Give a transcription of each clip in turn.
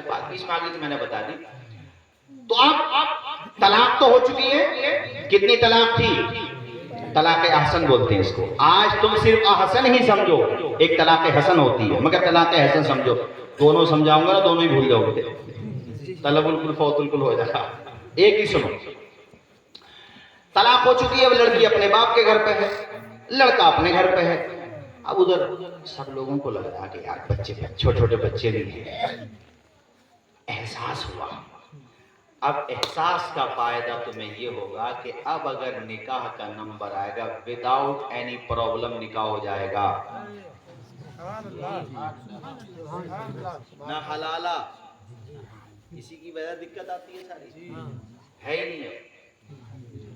بات ہے، بات بیچ میں آ گئی تو میں نے بتا دی۔ تو اب طلاق تو ہو چکی ہے، کتنی طلاق تھی؟ طلاق احسن بولتے ہیں اس کو۔ آج تم صرف احسن ہی سمجھو، ایک طلاق حسن ہوتی ہے، مگر طلاق حسن سمجھو۔ دونوں سمجھاؤں گا نا دونوں ہی بھول جاؤ گے، طلب الکل فوت الکل ہو جائے گا۔ ایک ہی سنو، طلاق ہو چکی ہے، اب لڑکی اپنے باپ کے گھر پہ ہے، لڑکا اپنے گھر پہ ہے۔ اب ادھر سب لوگوں کو لگ رہا کہ یار بچے چھوٹے چھوٹے بچے بھی ہیں، احساس ہوا۔ اب احساس کا فائدہ تمہیں یہ ہوگا کہ اب اگر نکاح کا نمبر آئے گا وداؤٹ اینی پرابلم نکاح ہو جائے گا، نہ حلالہ کسی کی وجہ دقت آتی ہے، ساری ہے ہی نہیں ہے۔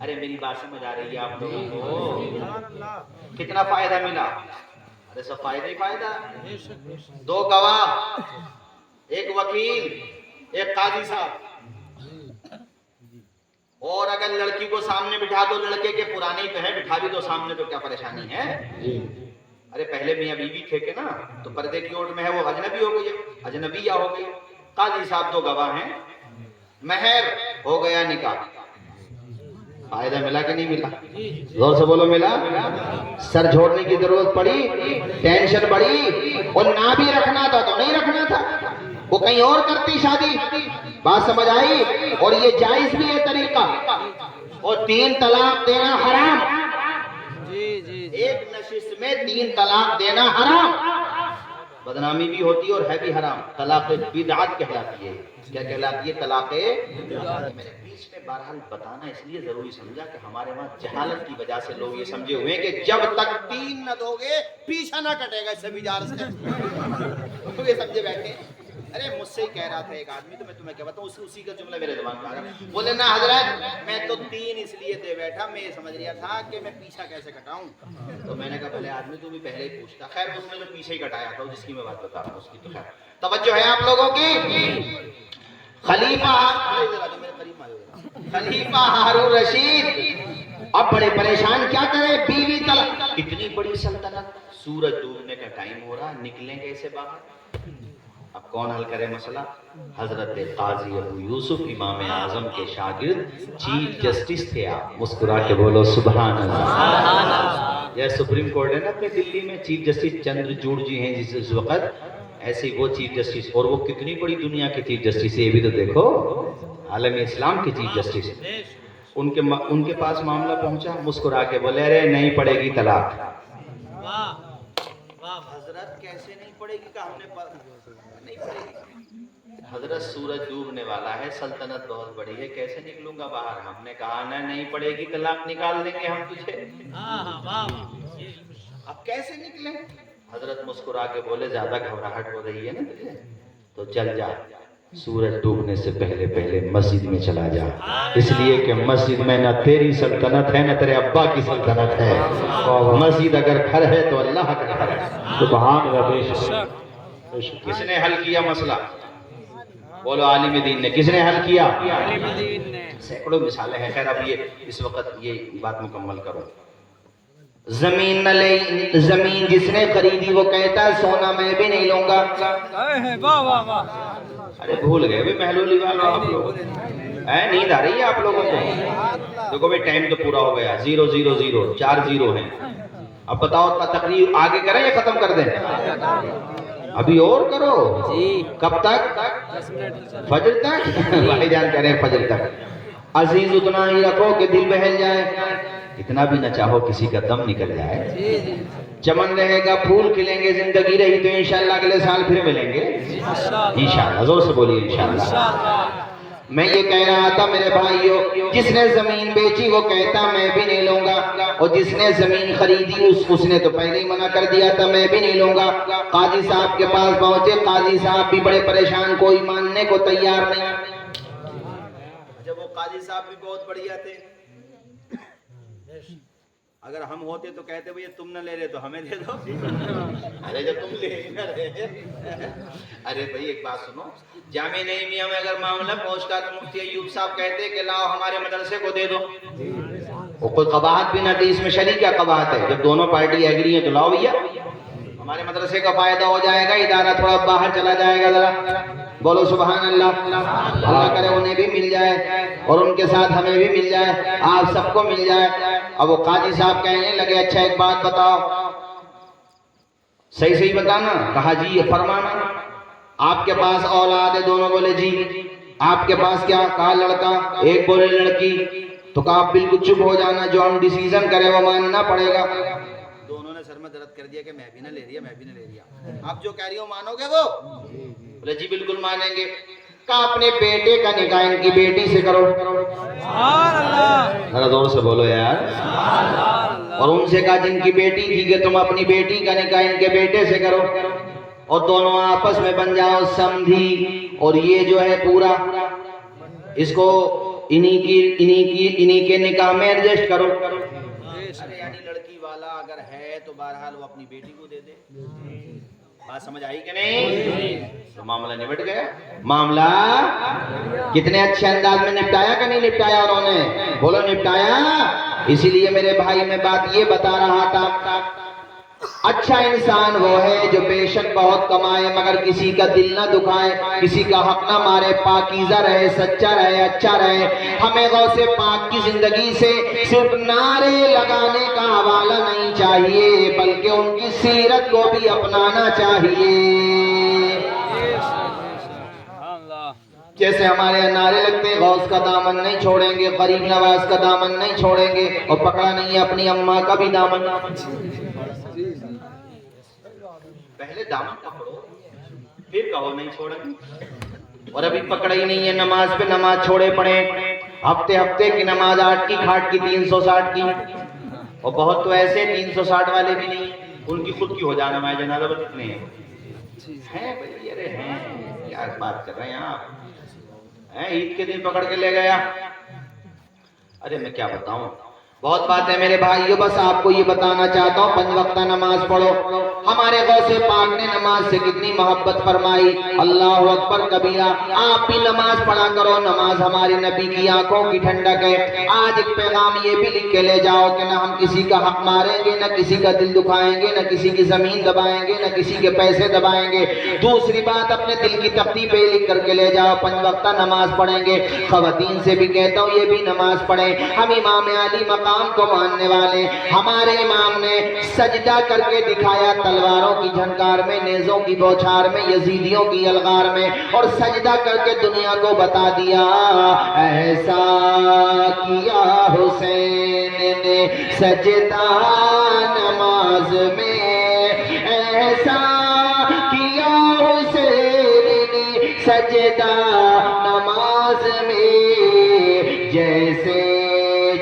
ارے میری بات سمجھ آ رہی ہے آپ لوگوں کو؟ کتنا فائدہ ملا؟ ارے سب فائدہ ہی فائدہ۔ دو گواہ، ایک وکیل، ایک قاضی صاحب، اور اگر لڑکی کو سامنے بٹھا دو، لڑکے کے پرانے ہی تو ہیں، بٹھا بھی دو سامنے تو کیا پریشانی ہے؟ ارے پہلے میاں بیوی تھے کہ نا، تو پردے کی اوٹ میں ہے، وہ اجنبی ہو گئی ہے، اجنبیہ ہو گئی۔ قاضی صاحب دو گواہ ہیں، مہر ہو گیا، نکاح۔ فائدہ ملا کہ نہیں ملا؟ زور سے بولو ملا۔ سر جھوڑنے کی ضرورت پڑی، ٹینشن بڑی، اور نہ بھی رکھنا تھا تو نہیں رکھنا تھا، وہ کہیں اور کرتی شادی۔ بات سمجھ آئی؟ اور یہ جائز بھی ہے طریقہ، اور 3 طلاق دینا حرام، ایک نشست میں 3 طلاق دینا حرام، بدنامی بھی ہوتی ہے اور ہے بھی حرام۔ طلاق بدعت کہلاتی ہے۔ کیا کہلاتی ہے؟ طلاق بدعت۔ میں نے بیچ میں بہرحال بتانا اس لیے ضروری سمجھا کہ ہمارے وہاں جہالت کی وجہ سے لوگ یہ سمجھے ہوئے ہیں کہ جب تک 3 نہ دو گے پیچھا نہ کٹے گا، اس سے بھی جار سے یہ سمجھے بیٹھے۔ ارے مجھ سے ہی کہہ رہا تھا ایک آدمی، تو میں تمہیں کیا بتاؤں، اسی کا جملہ میرے زبان پہ آ رہا، بولے نا حضرت میں تو 3 اس لیے دے بیٹھا، میں یہ سمجھ رہا تھا کہ میں پیچھا کیسے کٹاؤں۔ تو میں نے کہا بھلے آدمی تو بھی پہلے ہی پوچھتا۔ خیر اس نے تو پیچھے ہی کٹایا تھا، جس کی میں بات بتا رہا ہوں اس کی تو خیر توجہ ہے آپ لوگوں کی۔ خلیفہ ہارون رشید اب بڑے پریشان، کیا کرے؟ بیوی طلاق، اتنی بڑی سلطنت، سورج ڈوبنے کا ٹائم ہو رہا، نکلیں کیسے باہر؟ اب کون حل کرے مسئلہ؟ حضرت قاضی ابو یوسف امام اعظم کے شاگرد، چیف جسٹس تھے۔ آپ مسکرا کے بولو سبحان اللہ۔ یہ سپریم کورٹ ہے نا اپنے دلی میں، چیف جسٹس چندرچوڑ جی ہیں اس وقت، ایسے ہی وہ چیف جسٹس، اور وہ کتنی بڑی دنیا کے چیف جسٹس ہے، یہ بھی تو دیکھو، عالم اسلام کے چیف جسٹس۔ ان کے پاس معاملہ پہنچا، مسکرا کے بولے ارے نہیں پڑے گی طلاق۔ حضرت کیسے نہیں پڑے گی؟ کہ ہم نے نہیں پڑے گی حضرت، سورج ڈوبنے والا ہے، سلطنت بہت بڑی ہے، کیسے نکلوں گا باہر؟ ہم نے کہا نہیں پڑے گی طلاق، نکال دیں گے ہم تجھے۔ اب کیسے نکلیں؟ حضرت مسکرا کے بولے زیادہ گھبراہٹ ہو رہی ہے نا تجھے، تو چل جا، سورج ڈوبنے سے پہلے پہلے مسجد میں چلا جا، اس لیے کہ مسجد میں نہ تیری سلطنت ہے نہ تیرے ابا کی سلطنت ہے، مسجد اگر گھر ہے تو اللہ کا گھر ہے۔ سبحان اللہ۔ کس نے حل کیا مسئلہ؟ بولو عالم دین نے۔ کس نے حل کیا؟ سینکڑوں مثالیں ہیں، خیر اب یہ اس وقت یہ بات مکمل کرو۔ زمین نہ لے، زمین جس نے خریدی وہ کہتا ہے سونا میں بھی نہیں لوں گا۔ ارے بھول گئے بھی محلولی والوں آپ لوگ، نیند آ رہی ہے آپ لوگوں کو؟ دیکھو بھائی ٹائم تو پورا ہو گیا، 000 4 0 ہیں۔ اب بتاؤ تقریر آگے کریں یا ختم کر دیں؟ ابھی اور کرو؟ کب تک؟ فجر تک؟ بھائی جان کہہ رہے ہیں فجر تک۔ عزیز اتنا ہی رکھو کہ دل بہل جائے، اتنا بھی نہ چاہو کسی کا دم نکل جائے۔ چمن رہے گا، پھول کھلیں گے، زندگی رہی تو انشاءاللہ اگلے سال پھر ملیں گے انشاءاللہ۔ زور سے بولیے انشاءاللہ۔ میں یہ کہہ رہا تھا میرے بھائیو، جس نے زمین بیچی وہ کہتا میں بھی نہیں لوں گا، اور جس نے زمین خریدی اس نے تو پہلے ہی منع کر دیا تھا میں بھی نہیں لوں گا۔ قاضی صاحب کے پاس پہنچے، قاضی صاحب بھی بڑے پریشان، کوئی ماننے کو تیار نہیں۔ جب وہ قاضی صاحب بھی بہت بڑھیا تھے، اگر ہم ہوتے تو کہتے بھئی تم نہ لے رہے تو ہمیں دے دو۔ ارے جب تم لے نہ رہے، ارے بھئی ایک بات سنو، جامع نعیمیہ میں اگر معاملہ پہنچتا تو مفتی ایوب صاحب کہتے کہ لاؤ ہمارے مدرسے کو دے دو، وہ کوئی قباحت بھی نہ تھی اس میں۔ شریک کیا قباحت ہے؟ جب دونوں پارٹی ایگری ہیں تو لاؤ بھیا، ہمارے مدرسے کا فائدہ ہو جائے گا، ادارہ تھوڑا باہر چلا جائے گا ذرا۔ بولو سبحان اللہ. اللہ کرے انہیں بھی مل جائے اور ان کے ساتھ ہمیں بھی مل جائے, آپ سب کو مل جائے. اب وہ قاضی صاحب کہنے لگے اچھا ایک بات بتاؤ, صحیح صحیح بتانا. کہا جی یہ فرمانا, آپ کے پاس اولاد ہے؟ دونوں بولے جی. آپ کے پاس کیا؟ کہا لڑکا. ایک بولے لڑکی. تو کہا آپ بالکل چپ ہو جانا, جو ہم ڈیسیژن کرے وہ ماننا پڑے گا. دونوں نے سر میں درد کر دیا کہ میں بھی نہ لے رہی, میں بھی نہ لے رہی, آپ جو کہہ رہی ہو مانو گے وہ؟ بولے جی بالکل مانیں گے. کہا اپنے بیٹے کا نکاح ان کی بیٹی سے کرو. ذرا زور سے بولو یار. اور ان سے کہا جن کی بیٹی تھی کہ تم اپنی بیٹی کا نکاح ان کے بیٹے سے کرو, اور دونوں آپس میں بن جاؤ سمدھی. اور یہ جو ہے پورا اس کو انہی کے نکاح میں ایڈجسٹ کرو. ارے یعنی لڑکی والا اگر ہے تو بہرحال وہ اپنی بیٹی کو دے دے. بات سمجھ آئی کہ نہیں؟ تو معاملہ نمٹ گیا. معاملہ کتنے اچھے انداز میں نپٹایا کہ نہیں نپٹایا انہوں نے؟ بولو نپٹایا. اسی لیے میرے بھائی میں بات یہ بتا رہا تھا, اچھا انسان وہ ہے جو بے شک بہت کمائے مگر کسی کا دل نہ دکھائے, کسی کا حق نہ مارے, پاکیزہ رہے, سچا رہے, اچھا رہے. ہمیں غوث پاک کی زندگی سے صرف نعرے لگانے کا حوالہ نہیں چاہیے, بلکہ ان کی سیرت کو بھی اپنانا چاہیے. جیسے ہمارے نعرے لگتے ہیں غوث کا دامن نہیں چھوڑیں گے, غریب نواز کا دامن نہیں چھوڑیں گے, اور پکڑا نہیں ہے اپنی اماں کا بھی دامن. پہلے دامن پکڑو پھر کہو نہیں چھوڑیں گے. اور ابھی پکڑا ہی نہیں ہے, نماز پہ نماز چھوڑے پڑے, ہفتے ہفتے کی نماز 8 کی کھاٹ کی 360 کی. اور بہت تو ایسے 360 والے بھی نہیں, ان کی خود کی ہو جانا میں جنازہ کتنے ہیں بھائی. ارے ہیں کیا بات کر رہے ہیں آپ, عید کے دن پکڑ کے لے گیا. ارے میں کیا بتاؤں, بہت بات ہے میرے بھائیو. بس آپ کو یہ بتانا چاہتا ہوں 5 وقتہ نماز پڑھو. ہمارے غوث پاک نے نماز سے کتنی محبت فرمائی, اللہ اکبر کبیرہ. آپ بھی نماز پڑھا کرو, نماز ہمارے نبی کی آنکھوں کی ٹھنڈک ہے. آج ایک پیغام یہ بھی لکھ کے لے جاؤ کہ نہ ہم کسی کا حق ماریں گے, نہ کسی کا دل دکھائیں گے, نہ کسی کی زمین دبائیں گے, نہ کسی کے پیسے دبائیں گے. دوسری بات, اپنے دل کی تختی پہ لکھ کر کے لے جاؤ 5 وقتہ نماز پڑھیں گے. خواتین سے بھی کہتا ہوں یہ بھی نماز پڑھیں. ہم امام علی مقام کو ماننے والے, ہمارے امام نے سجدہ کر کے دکھایا, تلواروں کی جھنکار میں, نیزوں کی بوچھار میں, یزیدیوں کی الغار میں, اور سجدہ کر کے دنیا کو بتا دیا ایسا کیا حسین نے سجدہ نماز میں, ایسا کیا حسین نے سجدہ نماز میں, جیسے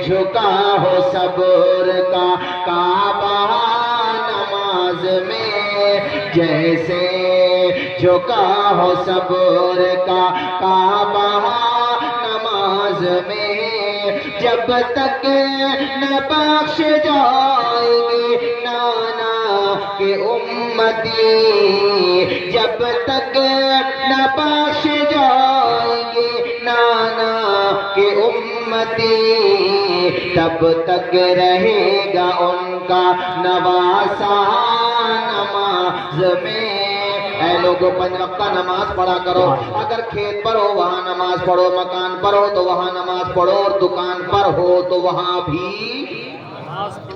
جھکا ہو صبر کا کعبہ نماز میں, جیسے جھکا ہو صبر کا کعبہ نماز میں. جب تک نہ بخش جائیں گے نانا کے امتی, جب تک نہ بخش جائیں گے نانا کے امتی, تب تک رہے گا ان کا نواسہ نماز میں. اے لوگوں 5 وقتہ نماز پڑھا کرو. اگر کھیت پر ہو وہاں نماز پڑھو, مکان پر ہو تو وہاں نماز پڑھو, اور دکان پر ہو تو وہاں بھی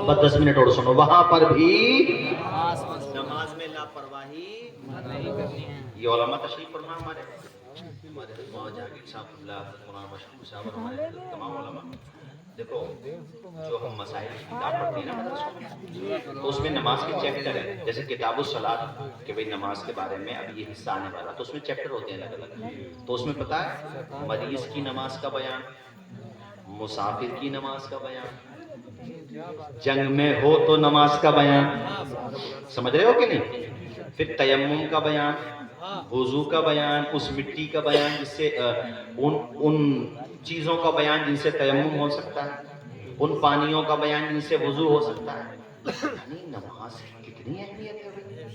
بس 10 منٹ اور سنو, وہاں پر بھی نماز میں لاپرواہی نہیں کرنی ہے. یہ علماء تشریف فرما ہمارے جاگیر صاحب اللہ مولانا مشہور صاحب اور ہمارے تمام علماء. دیکھو جو ہم مسائل کی کتاب پڑھتے ہیں نا مدرسوں میں, تو اس میں نماز کے چیپٹر ہیں. جیسے کتاب الصلاۃ کہ بھئی نماز کے بارے میں اب یہ حصہ آنے والا, تو اس میں چیپٹر ہوتے ہیں الگ الگ. تو اس میں پتہ ہے مریض کی نماز کا بیان, مسافر کی نماز کا بیان, جنگ میں ہو تو نماز کا بیان, سمجھ رہے ہو کہ نہیں. پھر تیمم کا بیان, وضو کا بیان, اس مٹی کا بیان جس سے ان چیزوں کا بیان جن سے تیمم ہو سکتا ہے, ان پانیوں کا بیان جن سے وضو ہو سکتا ہے. یعنی نماز کی کتنی اہمیت ہے.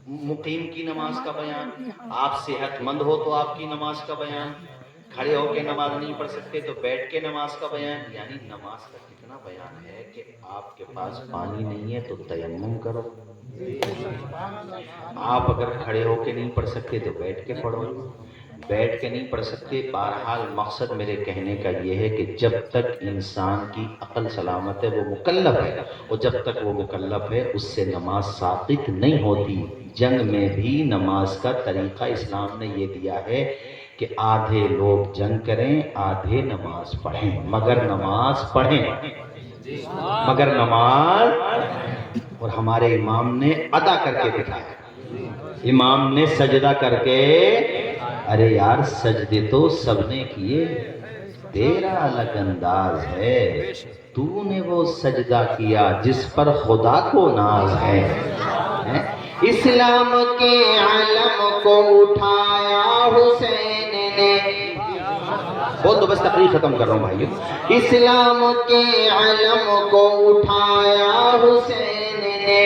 مقیم کی نماز کا بیان, آپ صحت مند ہو تو آپ کی نماز کا بیان, کھڑے ہو کے نماز نہیں پڑھ سکتے تو بیٹھ کے نماز کا بیان، یعنی نماز کا کتنا بیان ہے کہ آپ کے پاس پانی نہیں ہے تو تیمم کرو. آپ اگر کھڑے ہو کے نہیں پڑھ سکتے تو بیٹھ کے پڑھو. بیٹھ کے نہیں پڑھ سکتے، بہرحال مقصد میرے کہنے کا یہ ہے کہ جب تک انسان کی عقل سلامت ہے وہ مکلف ہے، اور جب تک وہ مکلف ہے اس سے نماز ساقط نہیں ہوتی. جنگ میں بھی نماز کا طریقہ اسلام نے یہ دیا ہے کہ آدھے لوگ جنگ کریں، آدھے نماز پڑھیں، مگر نماز پڑھیں، مگر نماز. اور ہمارے امام نے ادا کر کے دکھایا. امام نے سجدہ کر کے، ارے یار سجدے تو سب نے کیے، تیرا الگ انداز ہے، تو نے وہ سجدہ کیا جس پر خدا کو ناز ہے. اسلام کے علم کو اٹھایا حسین نے. بول دو بس، تقریر ختم کر رہا ہوں بھائیو. اسلام کے علم کو اٹھایا حسین نے،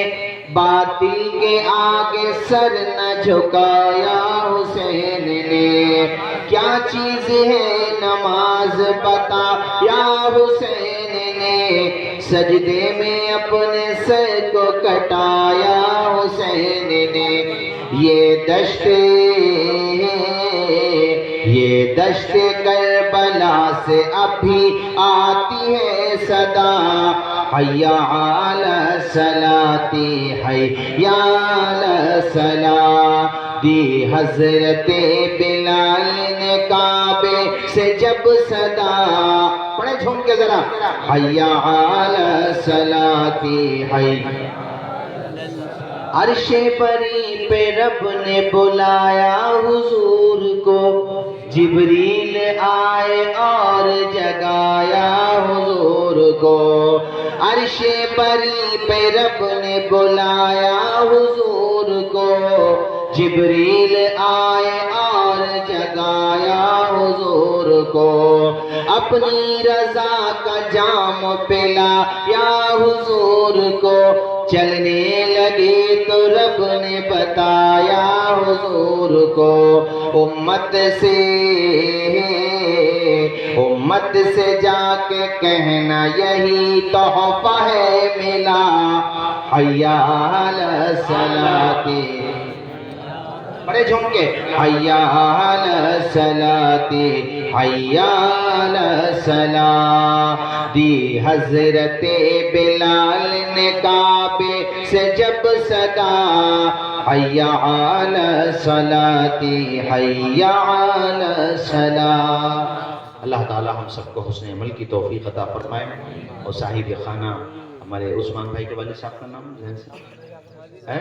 باطل کے آگے سر نہ جھکایا حسین نے. کیا چیز ہے نماز بتا یا حسین نے، سجدے میں اپنے سر کو کٹایا حسین نے. یہ دشت کربلا سے ابھی آتی ہے صدا، حی علی الصلاۃ حی علی الصلاۃ. دی حضرت بلال نے کعبے سے جب صدا، پڑھیں جھوم کے ذرا، حی علی الصلاۃ حی. عرش بری پہ رب نے بلایا حضور کو، جبریل آئے اور جگایا حضور کو. عرش بری پہ رب نے بلایا حضور کو، جبریل آئے اور جگایا حضور کو. اپنی رضا کا جام پلایا حضور کو، چلنے لگے تو رب نے بتایا حضور کو. امت سے جا کے کہنا یہی تحفہ ہے ملا، حی علی الصلاۃ. بڑے جھوم کے، حی علی الصلاۃ حی علی الصلاۃ. دی حضرت بلال نے کعبے سے جب صدا، حی علی الصلاۃ حی علی الصلاۃ. اللہ تعالی ہم سب کو حسن عمل کی توفیق عطا فرمائے. اور صاحب خانہ ہمارے عثمان بھائی کے والد صاحب کا نام ہے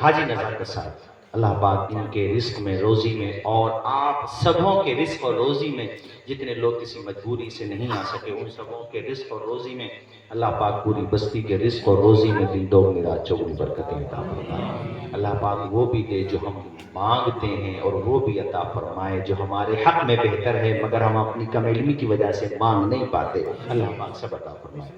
حاجی نزار کا صاحب، اللہ پاک ان کے رزق میں، روزی میں، اور آپ سبوں کے رزق اور روزی میں، جتنے لوگ کسی مجبوری سے نہیں آ سکے ان سبوں کے رزق اور روزی میں اللہ پاک پوری بستی کے رزق اور روزی میں دن دوگنی رات چوگنی برکتیں عطا فرمائے. اللہ پاک وہ بھی دے جو ہم مانگتے ہیں، اور وہ بھی عطا فرمائے جو ہمارے حق میں بہتر ہے مگر ہم اپنی کم علمی کی وجہ سے مانگ نہیں پاتے. اللہ پاک سب عطا فرمائے.